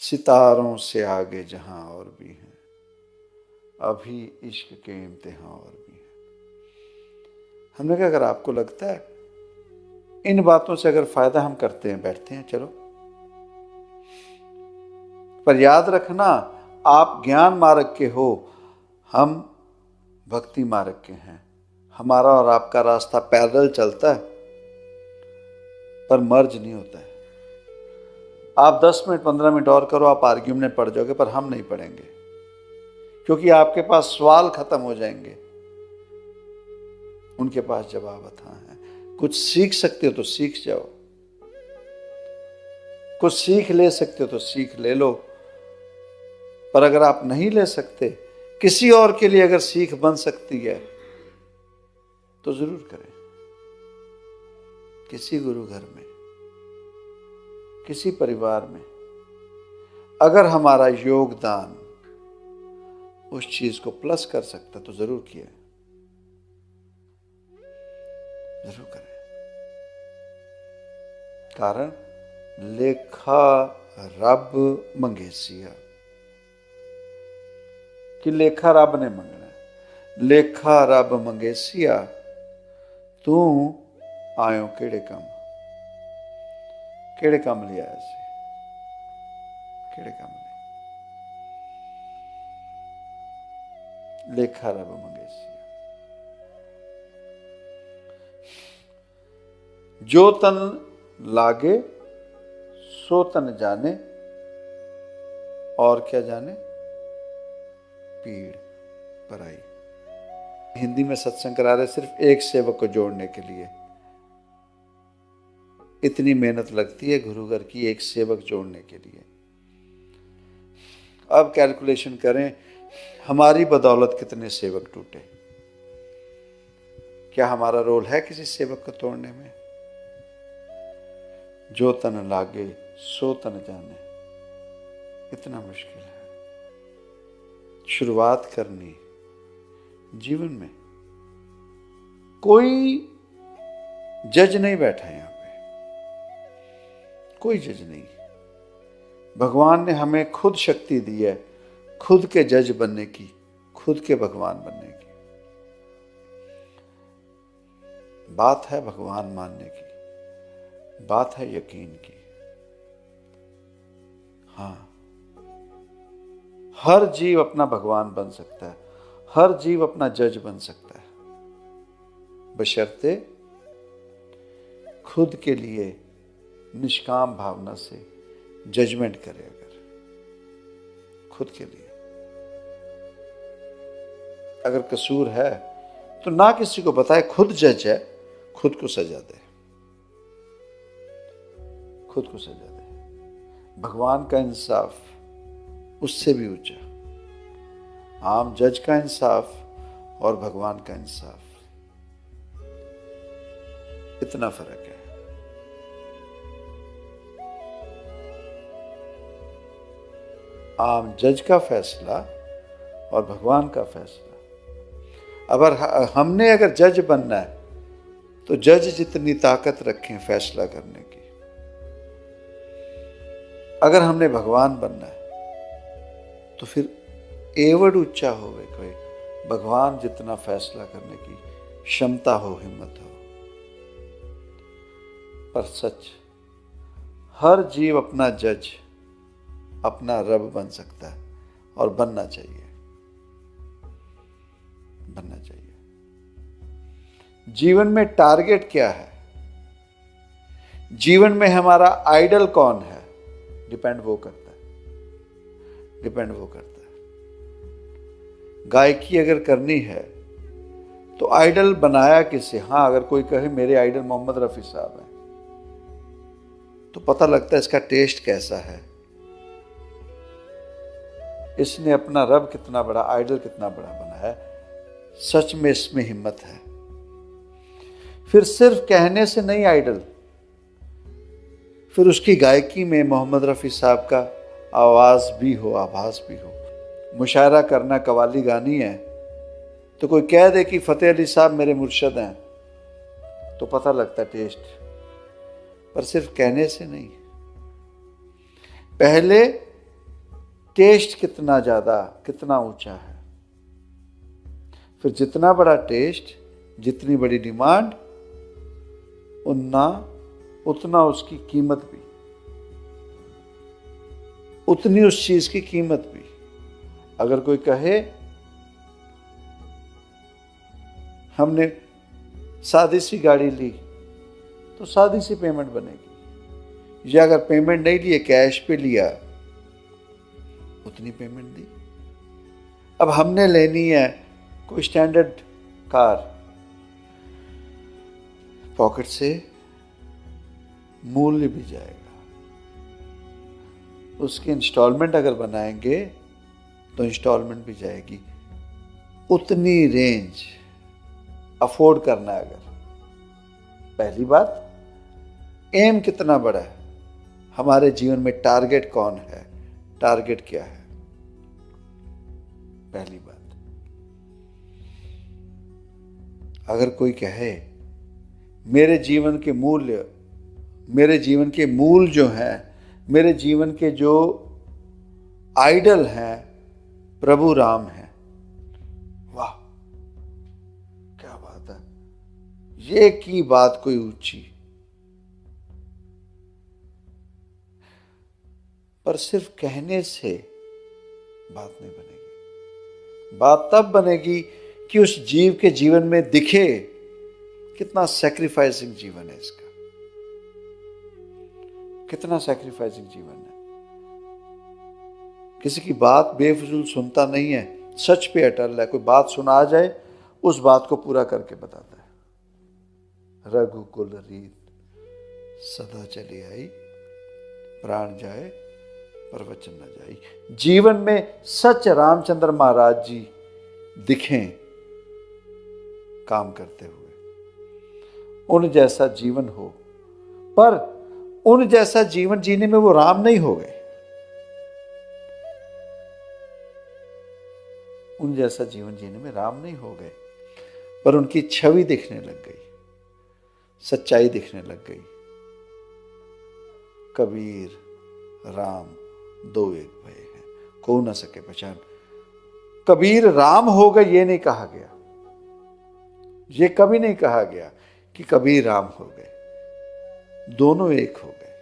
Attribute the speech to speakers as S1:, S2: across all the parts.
S1: सितारों से आगे जहां और भी हैं, अभी इश्क के इम्तिहान और भी हैं। हमने कहा अगर आपको लगता है इन बातों से अगर फायदा हम करते हैं, बैठते हैं, चलो। पर याद रखना, आप ज्ञान मार्ग के हो, हम भक्ति मार्ग के हैं। हमारा और आपका रास्ता पैरेलल चलता है पर मर्ज नहीं होता है। आप 10 मिनट 15 मिनट और करो, आप आर्ग्यूमेंट में पड़ जाओगे, पर हम नहीं पड़ेंगे, क्योंकि आपके पास सवाल खत्म हो जाएंगे, उनके पास जवाब अथाह है। कुछ सीख सकते हो तो सीख जाओ, कुछ सीख ले सकते हो तो सीख ले लो। पर अगर आप नहीं ले सकते, किसी और के लिए अगर सीख बन सकती है तो जरूर करें। किसी गुरु घर में, किसी परिवार में अगर हमारा योगदान उस चीज को प्लस कर सकता तो जरूर किया, जरूर करें। कारण लेखा रब मंगेसिया, कि लेखा रब ने मंगना है। लेखा रब मंगेसिया, तू आयो केड़े काम ले आया सी, केड़े काम ले। लेखा रब मंगेसिया, जो तन लागे सो तन जाने, और क्या जाने, पीड़ पराई। हिंदी में सत्संग करा रहे सिर्फ एक सेवक को जोड़ने के लिए। इतनी मेहनत लगती है गुरु घर की एक सेवक जोड़ने के लिए। अब कैलकुलेशन करें, हमारी बदौलत कितने सेवक टूटे। क्या हमारा रोल है किसी सेवक को तोड़ने में? जो तन लागे सो तन जाने, इतना मुश्किल है। शुरुआत करनी जीवन में। कोई जज नहीं बैठा यहां पे, कोई जज नहीं। भगवान ने हमें खुद शक्ति दी है खुद के जज बनने की, खुद के भगवान बनने की। बात है भगवान मानने की, बात है यकीन की। हाँ, हर जीव अपना भगवान बन सकता है, हर जीव अपना जज बन सकता है, बशर्ते खुद के लिए निष्काम भावना से जजमेंट करे। अगर खुद के लिए अगर कसूर है तो ना किसी को बताए, खुद जज है, खुद को सजा दे, खुद को सजा दे। भगवान का इंसाफ उससे भी ऊंचा। आम जज का इंसाफ और भगवान का इंसाफ, इतना फर्क है। आम जज का फैसला और भगवान का फैसला। हमने अगर जज बनना है तो जज जितनी ताकत रखें फैसला करने की। अगर हमने भगवान बनना है तो फिर एवड ऊंचा होवे कोई, भगवान जितना फैसला करने की क्षमता हो, हिम्मत हो। पर सच, हर जीव अपना जज, अपना रब बन सकता है और बनना चाहिए, बनना चाहिए। जीवन में टारगेट क्या है? जीवन में हमारा आइडल कौन है? डिपेंड वो करता है, डिपेंड वो करता है। गायकी अगर करनी है तो आइडल बनाया किसे? हाँ, अगर कोई कहे मेरे आइडल मोहम्मद रफी साहब हैं, तो पता लगता है इसका टेस्ट कैसा है, इसने अपना रब कितना बड़ा, आइडल कितना बड़ा बनाया है। सच में इसमें हिम्मत है। फिर सिर्फ कहने से नहीं आइडल, फिर उसकी गायकी में मोहम्मद रफी साहब का आवाज भी हो, आभास भी हो। मुशायरा करना, कवाली गानी है तो कोई कह दे कि फतेह अली साहब मेरे मुर्शद हैं, तो पता लगता टेस्ट। पर सिर्फ कहने से नहीं, पहले टेस्ट कितना ज्यादा, कितना ऊंचा है। फिर जितना बड़ा टेस्ट, जितनी बड़ी डिमांड, उतना उसकी कीमत भी, उतनी उस चीज की कीमत भी। अगर कोई कहे हमने सादी सी गाड़ी ली तो सादी सी पेमेंट बनेगी, या अगर पेमेंट नहीं लिए, कैश पे लिया, उतनी पेमेंट दी। अब हमने लेनी है कोई स्टैंडर्ड कार, पॉकेट से मूल्य भी जाएगा। उसकी इंस्टॉलमेंट अगर बनाएंगे तो इंस्टॉलमेंट भी जाएगी। उतनी रेंज अफोर्ड करना है। अगर पहली बात, एम कितना बड़ा है हमारे जीवन में, टारगेट कौन है, टारगेट क्या है, पहली बात। अगर कोई कहे मेरे जीवन के मूल्य, मेरे जीवन के मूल जो हैं, मेरे जीवन के जो आइडल हैं प्रभु राम हैं, वाह क्या बात है, ये की बात कोई ऊंची। पर सिर्फ कहने से बात नहीं बनेगी। बात तब बनेगी कि उस जीव के जीवन में दिखे कितना सैक्रिफाइसिंग जीवन है इसका, कितना सैक्रिफाइसिंग जीवन है। किसी की बात बेफजूल सुनता नहीं है, सच पे अटल है। कोई बात सुना जाए, उस बात को पूरा करके बताता है। रघुकुल रीत सदा चली आई, प्राण जाए पर वचन न जाई। जीवन में सच रामचंद्र महाराज जी दिखें काम करते हुए, उन जैसा जीवन हो। पर उन जैसा जीवन जीने में वो राम नहीं हो गए, उन जैसा जीवन जीने में राम नहीं हो गए, पर उनकी छवि दिखने लग गई, सच्चाई दिखने लग गई। कबीर राम दो एक भय हैं, को न सके पहचान। कबीर राम हो गए ये नहीं कहा गया, ये कभी नहीं कहा गया कि कबीर राम हो गए, दोनों एक हो गए,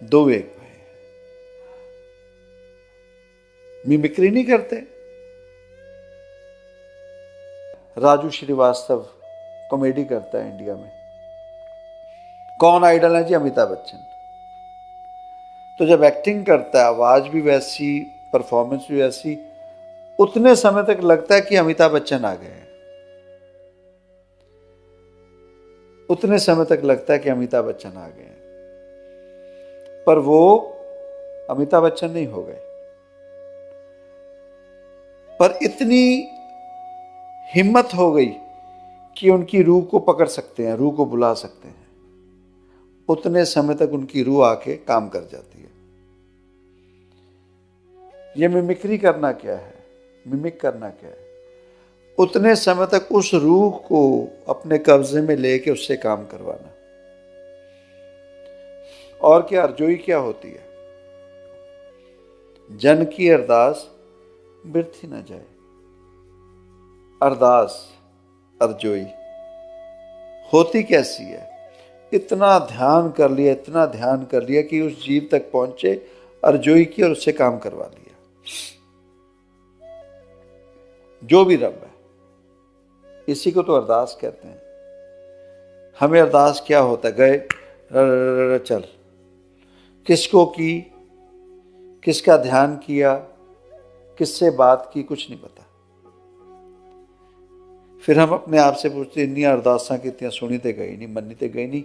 S1: दो एक भय। मिमिक्री नहीं करते। राजू श्रीवास्तव कॉमेडी करता है इंडिया में। कौन आइडल है जी? अमिताभ बच्चन। तो जब एक्टिंग करता है, आवाज भी वैसी, परफॉर्मेंस भी वैसी, उतने समय तक लगता है कि अमिताभ बच्चन आ गए हैं, उतने समय तक लगता है कि अमिताभ बच्चन आ गए हैं, पर वो अमिताभ बच्चन नहीं हो गए। पर इतनी हिम्मत हो गई कि उनकी रूह को पकड़ सकते हैं, रूह को बुला सकते हैं। उतने समय तक उनकी रूह आके काम कर जाती है। ये मिमिक्री करना क्या है? मिमिक करना क्या है? उतने समय तक उस रूह को अपने कब्जे में लेके उससे काम करवाना। और क्या अर्जोई क्या होती है? जन की अरदास व्यर्थ ही न जाए। अरदास, अर्जोई होती कैसी है? इतना ध्यान कर लिया, इतना ध्यान कर लिया कि उस जीव तक पहुंचे, अर्जोई की और उससे काम करवा लिया। जो भी रब है, इसी को तो अरदास कहते हैं। हमें अरदास क्या होता है? गए चल, किसको की, किसका ध्यान किया, किससे बात की, कुछ नहीं पता। फिर हम अपने आप से पूछते, इन्नी अरदासा की सुनी ते गई नहीं, मन्नी ते गई नहीं।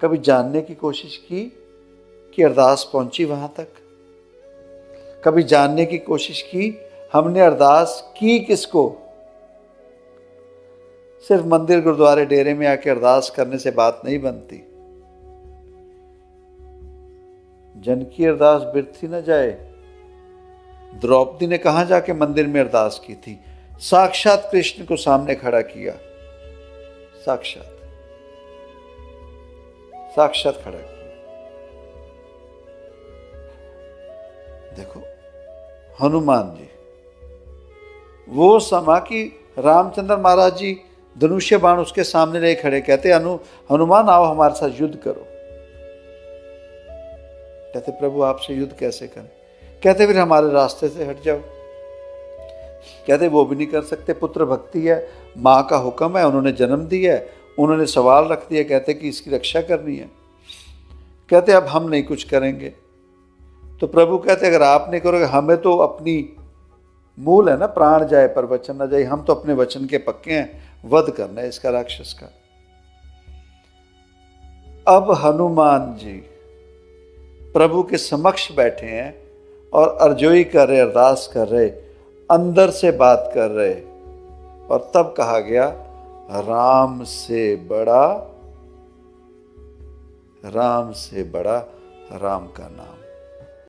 S1: कभी जानने की कोशिश की कि अरदास पहुंची वहां तक? कभी जानने की कोशिश की हमने अरदास की किसको? सिर्फ मंदिर गुरुद्वारे डेरे में आके अरदास करने से बात नहीं बनती। जन की अरदास व्यर्थ ही न जाए। द्रौपदी ने कहां जाके मंदिर में अरदास की थी? साक्षात कृष्ण को सामने खड़ा किया, साक्षात खड़ा किया। देखो हनुमान जी, वो समा कि रामचंद्र महाराज जी धनुष्य बाण उसके सामने ले खड़े, कहते हनुमान आओ हमारे साथ युद्ध करो। कहते प्रभु आपसे युद्ध कैसे करें? कहते फिर हमारे रास्ते से हट जाओ। कहते वो भी नहीं कर सकते, पुत्र भक्ति है, माँ का हुक्म है, उन्होंने जन्म दिया है, उन्होंने सवाल रख दिया, कहते कि इसकी रक्षा करनी है। कहते अब हम नहीं कुछ करेंगे। तो प्रभु कहते अगर आप नहीं करोगे, हमें तो अपनी मूल है ना, प्राण जाए पर वचन न जाए, हम तो अपने वचन के पक्के हैं, वध करना है इसका, राक्षस का। अब हनुमान जी प्रभु के समक्ष बैठे हैं और अर्जोई कर रहे, अरदास कर रहे, अंदर से बात कर रहे, और तब कहा गया राम से बड़ा राम का नाम।